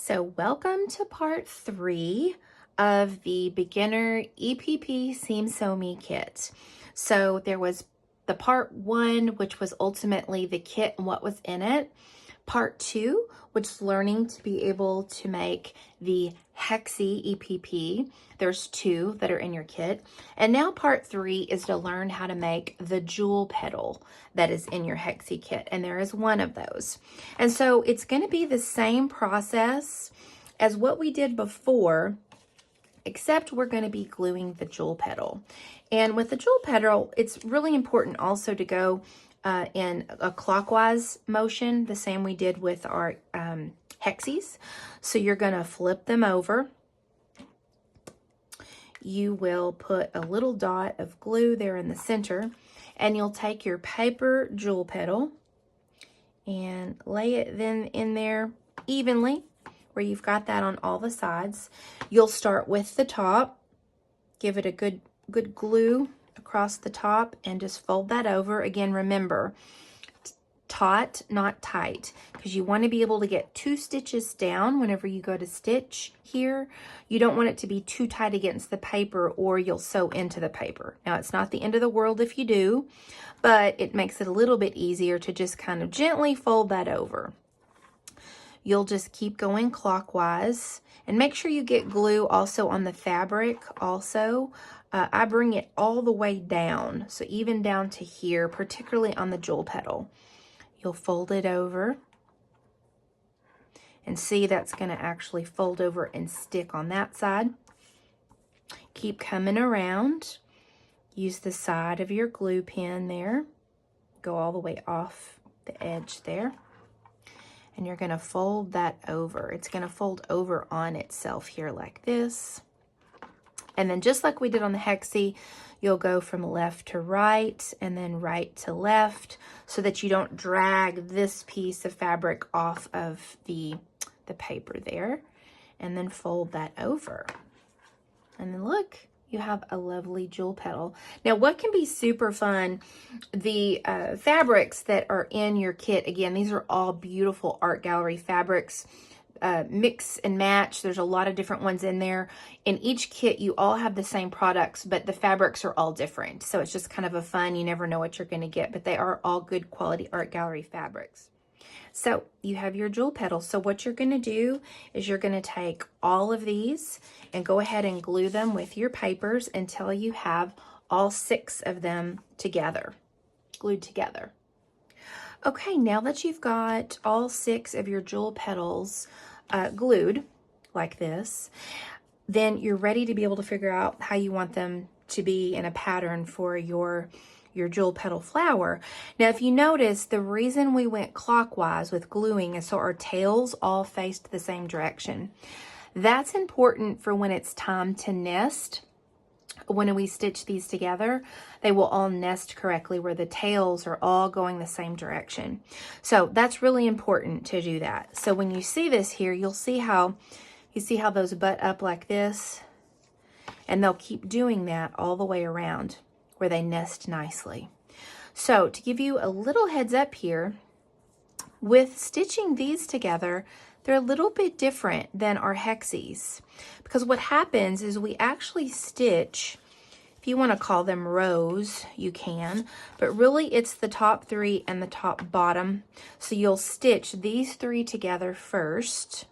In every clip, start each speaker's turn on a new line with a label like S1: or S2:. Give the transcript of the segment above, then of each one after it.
S1: So welcome to part 3 of the beginner EPP Seam Sew Me kit. So there was the part 1, which was ultimately the kit and what was in it. Part 2, which is learning to be able to make the Hexie EPP. There's 2 that are in your kit. And now part 3 is to learn how to make the Jewel Petal that is in your Hexie kit. And there is one of those. And so it's going to be the same process as what we did before, except we're going to be gluing the Jewel Petal. And with the Jewel Petal, it's really important also to go in a clockwise motion, the same we did with our Hexies. So you're going to flip them over. You will put a little dot of glue there in the center, and you'll take your paper Jewel Petal and lay it then in there evenly where you've got that on all the sides. You'll start with the top, give it a good glue across the top, and just fold that over. Again, remember, taut, not tight, because you want to be able to get 2 stitches down whenever you go to stitch here. You don't want it to be too tight against the paper or you'll sew into the paper. Now, it's not the end of the world if you do, but it makes it a little bit easier to just kind of gently fold that over. You'll just keep going clockwise, and make sure you get glue also on the fabric also. I bring it all the way down, so even down to here, particularly on the Jewel Petal. You'll fold it over, and see that's going to actually fold over and stick on that side. Keep coming around. Use the side of your glue pen there. Go all the way off the edge there. And you're going to fold that over. It's going to fold over on itself here like this. And then just like we did on the Hexie, you'll go from left to right and then right to left so that you don't drag this piece of fabric off of the paper there. And then fold that over. And then look, you have a lovely Jewel Petal. Now, what can be super fun, the fabrics that are in your kit, again, these are all beautiful art gallery fabrics. Mix and match. There's a lot of different ones in there. In each kit, you all have the same products, but the fabrics are all different. So it's just kind of a fun, you never know what you're going to get, but they are all good quality art gallery fabrics. So you have your Jewel Petal. So what you're going to do is you're going to take all of these and go ahead and glue them with your papers until you have all 6 of them together, glued together. Okay, now that you've got all 6 of your Jewel Petals glued like this, then you're ready to be able to figure out how you want them to be in a pattern for your Jewel Petal flower. Now, if you notice, the reason we went clockwise with gluing is so our tails all faced the same direction. That's important for when it's time to nest. When we stitch these together, they will all nest correctly where the tails are all going the same direction. So that's really important to do that. So when you see this here, you'll see how those butt up like this, and they'll keep doing that all the way around where they nest nicely. So to give you a little heads up here, with stitching these together, they're a little bit different than our Hexies, because what happens is we actually stitch, if you want to call them rows, you can, but really it's the top 3 and the top bottom. So you'll stitch these 3 together first,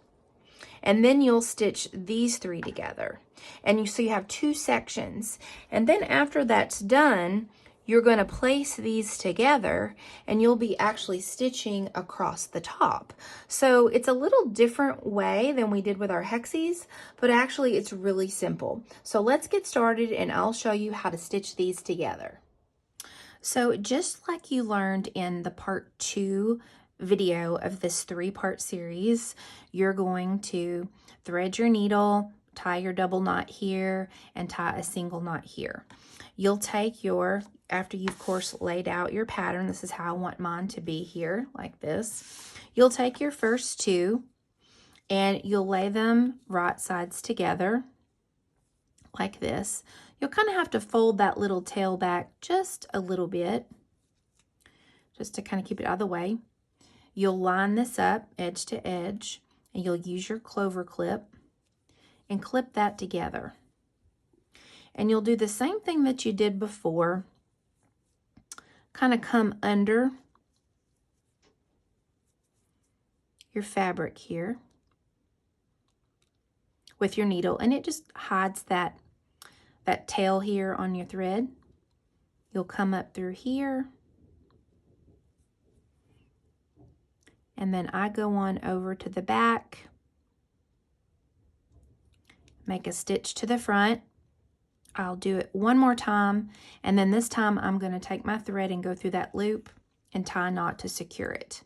S1: and then you'll stitch these 3 together. And so you have 2 sections. And then after that's done, you're going to place these together, and you'll be actually stitching across the top. So it's a little different way than we did with our Hexies, but actually it's really simple. So let's get started, and I'll show you how to stitch these together. So just like you learned in the part 2 video of this 3-part series, you're going to thread your needle, tie your double knot here, and tie a single knot here. You'll take after you've of course laid out your pattern, this is how I want mine to be here, like this. You'll take your first 2 and you'll lay them right sides together like this. You'll kind of have to fold that little tail back just a little bit, just to kind of keep it out of the way. You'll line this up edge to edge, and you'll use your clover clip and clip that together. And you'll do the same thing that you did before. Kind of come under your fabric here with your needle, and it just hides that tail here on your thread. You'll come up through here, and then I go on over to the back, make a stitch to the front. I'll do it one more time, and then this time I'm going to take my thread and go through that loop and tie a knot to secure it.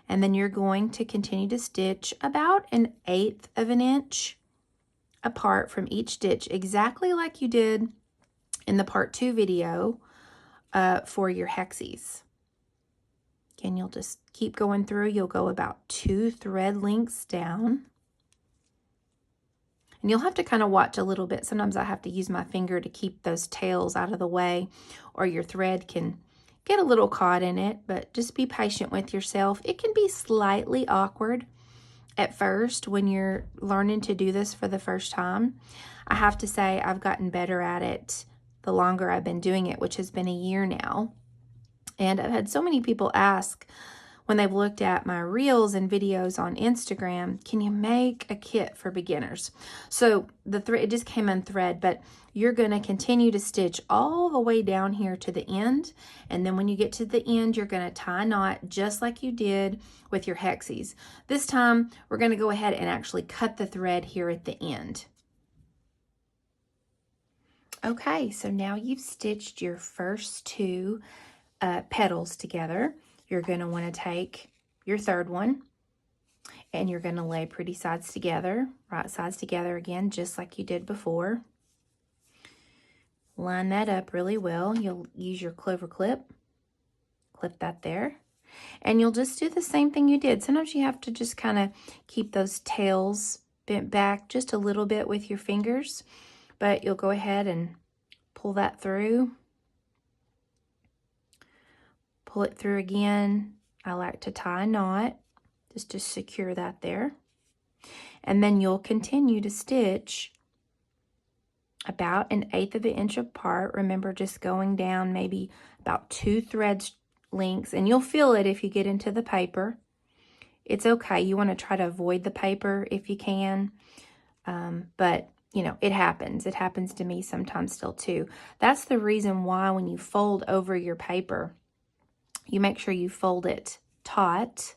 S1: And then you're going to continue to stitch about 1/8 of an inch apart from each stitch, exactly like you did in the part 2 video for your hexies. Again, you'll just keep going through. You'll go about 2 thread lengths down. And you'll have to kind of watch a little bit. Sometimes I have to use my finger to keep those tails out of the way, or your thread can get a little caught in it, but just be patient with yourself. It can be slightly awkward at first when you're learning to do this for the first time. I have to say I've gotten better at it the longer I've been doing it, which has been a year now. And I've had so many people ask when they've looked at my reels and videos on Instagram, can you make a kit for beginners? So the thread, it just came unthread, but you're going to continue to stitch all the way down here to the end. And then when you get to the end, you're going to tie a knot just like you did with your hexies. This time, we're going to go ahead and actually cut the thread here at the end. Okay, so now you've stitched your first 2 petals together. You're going to want to take your third one and you're going to lay pretty sides together, right sides together again, just like you did before. Line that up really well. You'll use your clover clip, clip that there, and you'll just do the same thing you did. Sometimes you have to just kind of keep those tails bent back just a little bit with your fingers, but you'll go ahead and pull that through. Pull it through again. I like to tie a knot just to secure that there. And then you'll continue to stitch about 1/8 of an inch apart. Remember, just going down maybe about 2 thread lengths, and you'll feel it if you get into the paper. It's okay. You want to try to avoid the paper if you can, but you know, it happens. It happens to me sometimes still too. That's the reason why when you fold over your paper, you make sure you fold it taut,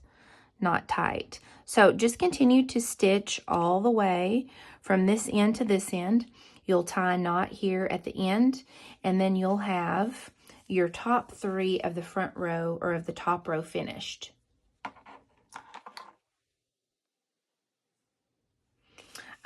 S1: not tight. So just continue to stitch all the way from this end to this end. You'll tie a knot here at the end, and then you'll have your top 3 of the front row or of the top row finished.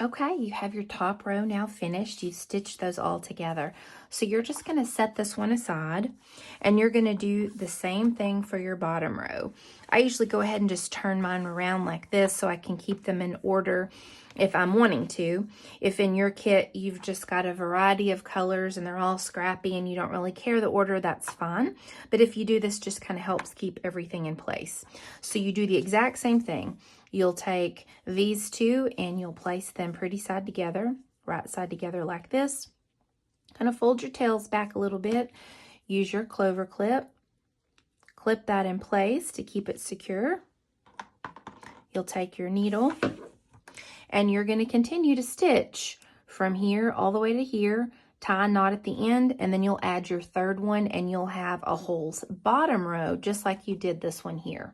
S1: Okay, you have your top row now finished. You've stitched those all together. So you're just going to set this one aside, and you're going to do the same thing for your bottom row. I usually go ahead and just turn mine around like this so I can keep them in order if I'm wanting to. If in your kit you've just got a variety of colors and they're all scrappy and you don't really care the order, that's fine. But if you do this, just kind of helps keep everything in place. So you do the exact same thing. You'll take these 2 and you'll place them pretty side together, right side together like this. Kind of fold your tails back a little bit. Use your clover clip. Clip that in place to keep it secure. You'll take your needle and you're going to continue to stitch from here all the way to here, tie a knot at the end, and then you'll add your third one and you'll have a whole bottom row just like you did this one here.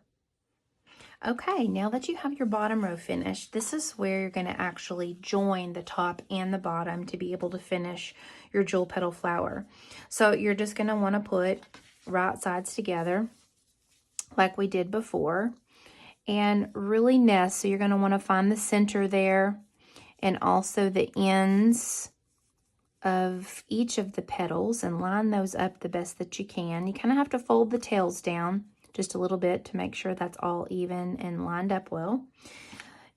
S1: Okay, now that you have your bottom row finished, this is where you're going to actually join the top and the bottom to be able to finish your jewel petal flower. So you're just going to want to put right sides together like we did before and really nest. So you're going to want to find the center there and also the ends of each of the petals and line those up the best that you can. You kind of have to fold the tails down just a little bit to make sure that's all even and lined up well.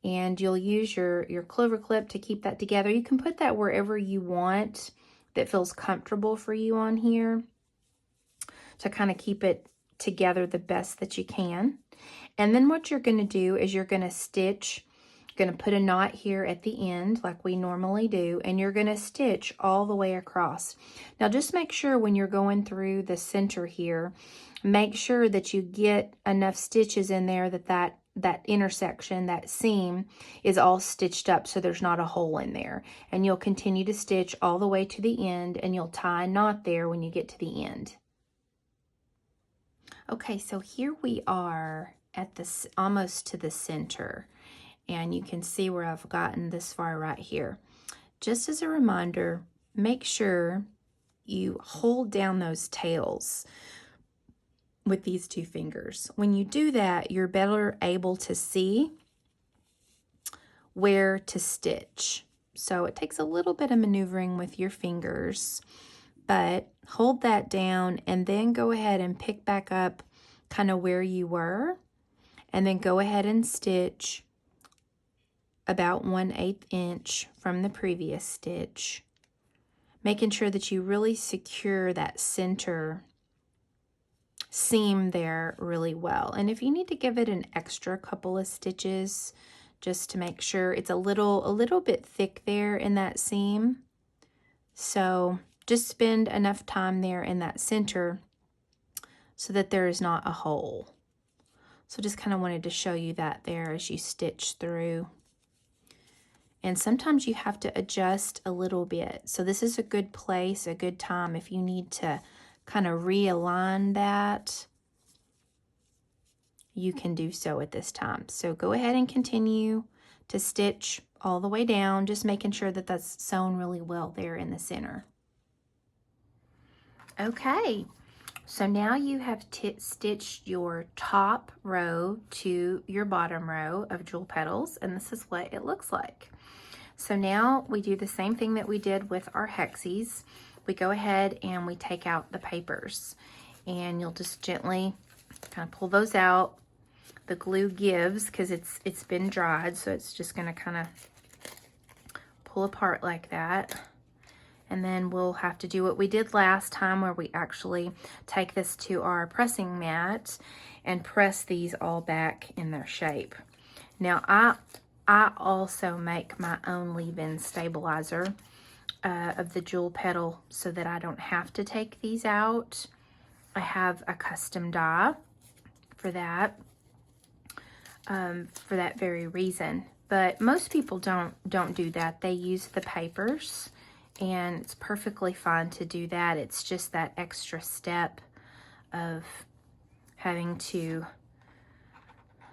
S1: And you'll use your clover clip to keep that together. You can put that wherever you want that feels comfortable for you on here to kind of keep it together the best that you can. And then what you're going to do is you're going to stitch You're going to put a knot here at the end like we normally do, and you're going to stitch all the way across. Now just make sure when you're going through the center here, make sure that you get enough stitches in there that intersection, that seam is all stitched up so there's not a hole in there. And you'll continue to stitch all the way to the end, and you'll tie a knot there when you get to the end. Okay, so here we are at this almost to the center, and you can see where I've gotten this far right here. Just as a reminder, make sure you hold down those tails with these 2 fingers. When you do that, you're better able to see where to stitch. So it takes a little bit of maneuvering with your fingers, but hold that down and then go ahead and pick back up kind of where you were, and then go ahead and stitch about 1/8 inch from the previous stitch, making sure that you really secure that center seam there really well. And if you need to give it an extra couple of stitches just to make sure, it's a little bit thick there in that seam, so just spend enough time there in that center so that there is not a hole. So just kind of wanted to show you that there as you stitch through. And sometimes you have to adjust a little bit. So this is a good place, a good time if you need to kind of realign that. You can do so at this time. So go ahead and continue to stitch all the way down, just making sure that that's sewn really well there in the center. Okay, so now you have stitched your top row to your bottom row of jewel petals, and this is what it looks like. So now we do the same thing that we did with our hexies. We go ahead and we take out the papers, and you'll just gently kind of pull those out. The glue gives because it's been dried, so it's just going to kind of pull apart like that. And then we'll have to do what we did last time, where we actually take this to our pressing mat and press these all back in their shape. Now I also make my own leave-in stabilizer of the jewel petal so that I don't have to take these out. I have a custom die for that very reason. But most people don't do that. They use the papers, and it's perfectly fine to do that. It's just that extra step of having to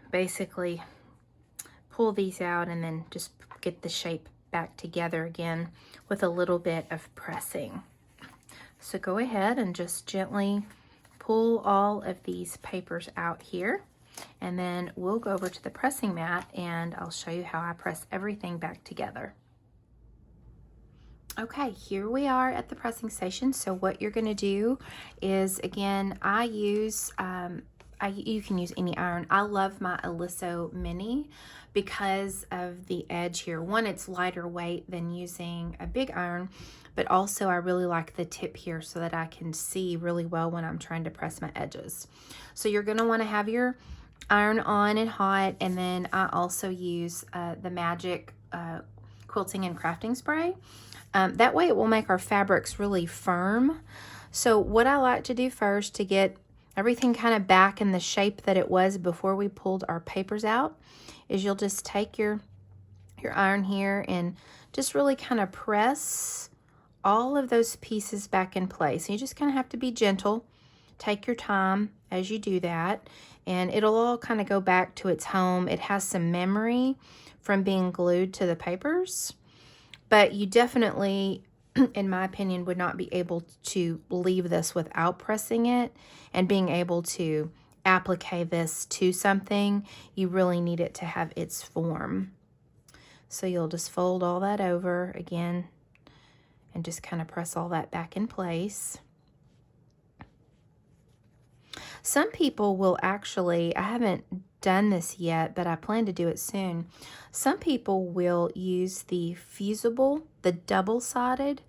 S1: basically pull these out and then just get the shape back together again with a little bit of pressing. So go ahead and just gently pull all of these papers out here, and then we'll go over to the pressing mat and I'll show you how I press everything back together. Okay, here we are at the pressing station. So what you're going to do is, again, I use you can use any iron. I love my Aliso Mini because of the edge here. One, it's lighter weight than using a big iron, but also I really like the tip here so that I can see really well when I'm trying to press my edges. So you're going to want to have your iron on and hot, and then I also use the Magic quilting and crafting spray. That way it will make our fabrics really firm. So what I like to do first to get everything kind of back in the shape that it was before we pulled our papers out is you'll just take your iron here and just really kind of press all of those pieces back in place. You just kind of have to be gentle. Take your time as you do that, and it'll all kind of go back to its home. It has some memory from being glued to the papers, but you definitely, in my opinion, would not be able to leave this without pressing it and being able to applique this to something. You really need it to have its form. So you'll just fold all that over again and just kind of press all that back in place. Some people will actually, I haven't done this yet, but I plan to do it soon. Some people will use the fusible, the double-sided,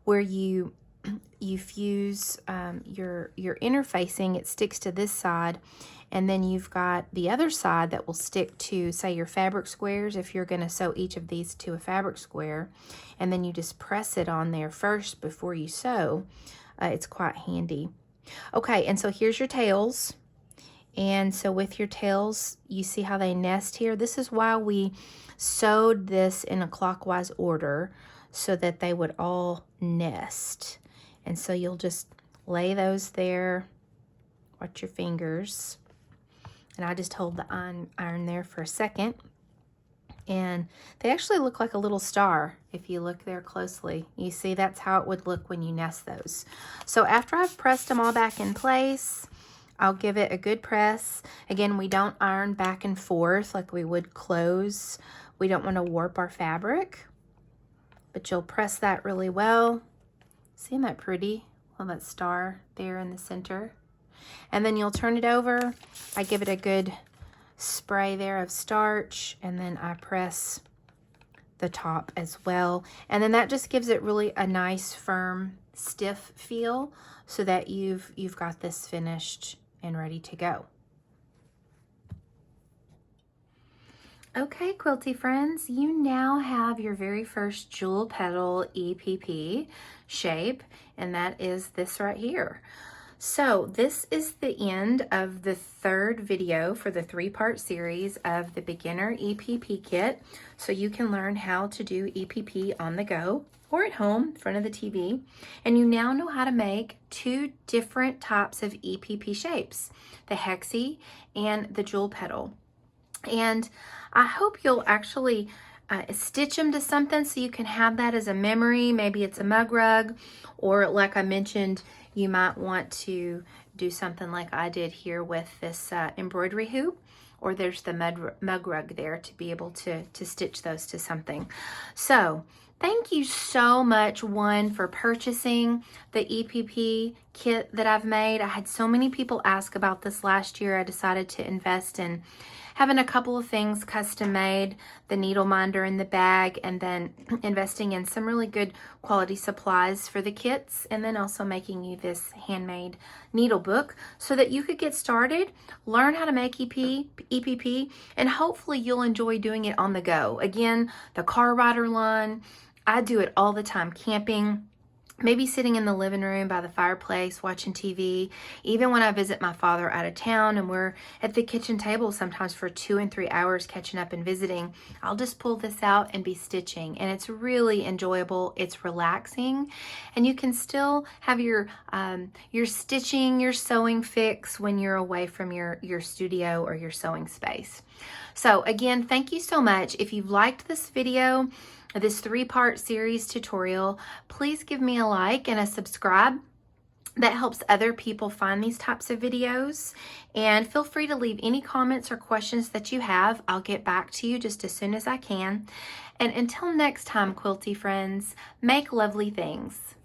S1: where you you fuse your interfacing. It sticks to this side, and then you've got the other side that will stick to, say, your fabric squares if you're going to sew each of these to a fabric square, and then you just press it on there first before you sew. It's quite handy. Okay, and so here's your tails. And so with your tails, you see how they nest here? This is why we sewed this in a clockwise order, so that they would all nest. And so you'll just lay those there. Watch your fingers. And I just hold the iron there for a second. And they actually look like a little star if you look there closely. You see, that's how it would look when you nest those. So after I've pressed them all back in place, I'll give it a good press. Again, we don't iron back and forth like we would clothes. We don't want to warp our fabric, but you'll press that really well. Isn't that pretty? Well, that star there in the center. And then you'll turn it over. I give it a good spray there of starch, and then I press the top as well. And then that just gives it really a nice, firm, stiff feel, so that you've got this finished and ready to go. Okay, quilty friends, you now have your very first Jewel Petal EPP shape, and that is this right here. So this is the end of the third video for the 3-part series of the beginner EPP kit. So you can learn how to do EPP on the go or at home in front of the TV. And you now know how to make 2 different types of EPP shapes, the hexie and the jewel petal. And I hope you'll actually stitch them to something so you can have that as a memory. Maybe it's a mug rug, or like I mentioned, you might want to do something like I did here with this embroidery hoop, or there's the mug rug there to be able to stitch those to something. So thank you so much, one, for purchasing the EPP kit that I've made. I had so many people ask about this last year. I decided to invest in having a couple of things custom made, the needle minder in the bag, and then investing in some really good quality supplies for the kits, and then also making you this handmade needle book so that you could get started, learn how to make EPP, and hopefully you'll enjoy doing it on the go. Again, the car rider line, I do it all the time, camping, maybe sitting in the living room by the fireplace watching TV, even when I visit my father out of town and we're at the kitchen table sometimes for 2 and 3 hours catching up and visiting, I'll just pull this out and be stitching, and it's really enjoyable. It's relaxing, and you can still have your stitching, your sewing fix when you're away from your studio or your sewing space. So again, thank you so much. If you've liked this video, this 3-part series tutorial, please give me a like and a subscribe. That helps other people find these types of videos. And feel free to leave any comments or questions that you have. I'll get back to you just as soon as I can. And until next time, quilty friends, make lovely things.